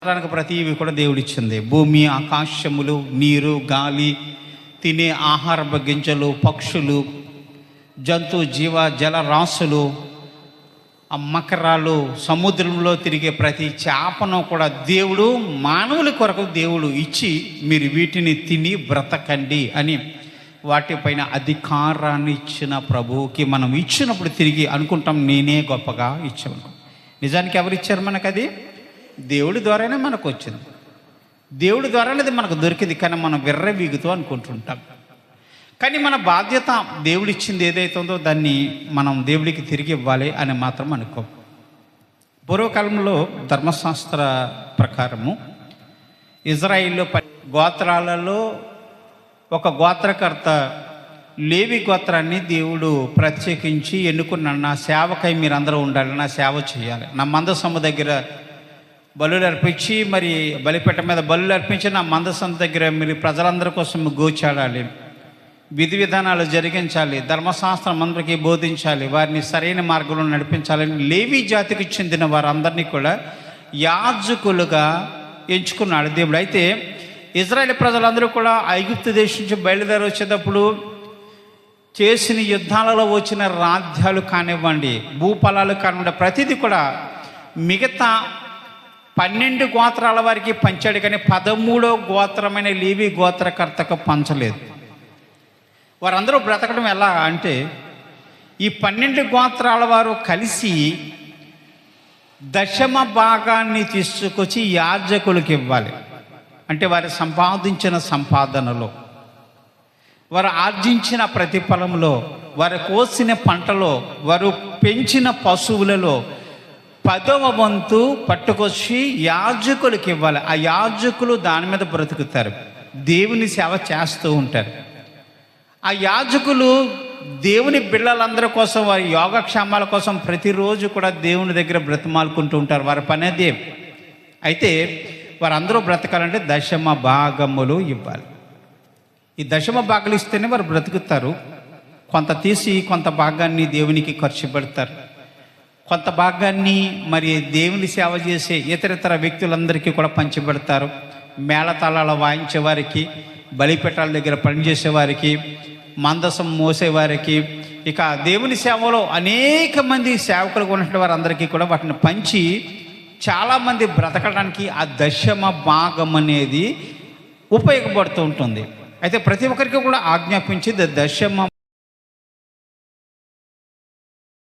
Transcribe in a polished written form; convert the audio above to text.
ప్రతివి కూడా దేవుడిచ్చింది. భూమి, ఆకాశములు, నీరు, గాలి, తినే ఆహార గింజలు, పక్షులు, జంతు జీవ జలరాశులు, మకరాలు, సముద్రంలో తిరిగే ప్రతి చేపను కూడా దేవుడు మానవుల కొరకు దేవుడు ఇచ్చి మీరు వీటిని తిని బ్రతకండి అని వాటిపైన అధికారాన్ని ఇచ్చిన ప్రభువుకి మనం ఇచ్చినప్పుడు తిరిగి అనుకుంటాం నేనే గొప్పగా ఇచ్చాను. నిజానికి ఎవరు ఇచ్చారు మనకు? అది దేవుడి ద్వారానే మనకు వచ్చింది. దేవుడి ద్వారానే అది మనకు దొరికింది. కానీ మనం విర్రవీగుతూ అనుకుంటుంటాం. కానీ మన బాధ్యత దేవుడిచ్చింది ఏదైతే ఉందో దాన్ని మనం దేవుడికి తిరిగి ఇవ్వాలి అని మాత్రం అనుకో. పూర్వకాలంలో ధర్మశాస్త్ర ప్రకారము ఇజ్రాయిల్లో గోత్రాలలో ఒక గోత్రకర్త లేవి గోత్రాన్ని దేవుడు ప్రత్యేకించి ఎన్నుకున్నాడు. నా సేవకై మీరందరూ ఉండాలి, నా సేవ చేయాలి, నా మందసము దగ్గర బలులు అర్పించి మరి బలిపీఠం మీద బలులు అర్పించి నా మందసం దగ్గర మీరు ప్రజలందరి కోసం గోచాడాలి, విధి విధానాలు జరిగించాలి, ధర్మశాస్త్రం అందరికీ బోధించాలి, వారిని సరైన మార్గంలో నడిపించాలని లేవి జాతికి చెందిన వారందరినీ కూడా యాజకులుగా ఎంచుకున్నాడు దేవుడు. అయితే ఇజ్రాయేల్ ప్రజలందరూ కూడా ఐగుప్తు దేశం నుంచి బయలుదేరి వచ్చేటప్పుడు చేసిన యుద్ధాలలో వచ్చిన రాజ్యాలు కానివ్వండి, భూఫలాలు కానివ్వండి, ప్రతిదీ కూడా మిగతా 12 గోత్రాల వారికి పంచాడు. కానీ 13వ గోత్రమైన లేవి గోత్రకర్తకు పంచలేదు. వారందరూ బ్రతకడం ఎలా అంటే ఈ 12 గోత్రాల వారు కలిసి దశమ భాగాన్ని తీసుకొచ్చి యాజకులకు ఇవ్వాలి. అంటే వారు సంపాదించిన సంపాదనలో, వారు ఆర్జించిన ప్రతిఫలంలో, వారు కోసిన పంటలో, వారు పెంచిన పశువులలో 10వ వంతు పట్టుకొచ్చి యాజకులకు ఇవ్వాలి. ఆ యాజకులు దాని మీద బ్రతుకుతారు, దేవుని సేవ చేస్తూ ఉంటారు. ఆ యాజకులు దేవుని బిడ్డలందరి కోసం, వారి యోగక్షేమాల కోసం ప్రతిరోజు కూడా దేవుని దగ్గర బ్రతిమాలుకుంటూ ఉంటారు. వారి పని అదే. అయితే వారందరూ బ్రతకాలంటే దశమ భాగములు ఇవ్వాలి. ఈ దశమ భాగాలు ఇస్తేనే వారు బ్రతుకుతారు. కొంత తీసి కొంత భాగాన్ని దేవునికి ఖర్చు పెడతారు, కొంత భాగాన్ని మరి దేవుని సేవ చేసే ఇతరితర వ్యక్తులందరికీ కూడా పంచిపెడతారు. మేళతాళాలు వాయించే వారికి, బలిపీఠాల దగ్గర పనిచేసేవారికి, మందసం మోసేవారికి, ఇక దేవుని సేవలో అనేక మంది సేవకులు ఉన్నటువంటి వారందరికీ కూడా వాటిని పంచి చాలామంది బ్రతకడానికి ఆ దశమ భాగం అనేది ఉపయోగపడుతూ ఉంటుంది. అయితే ప్రతి ఒక్కరికి కూడా ఆజ్ఞాపించి దశమ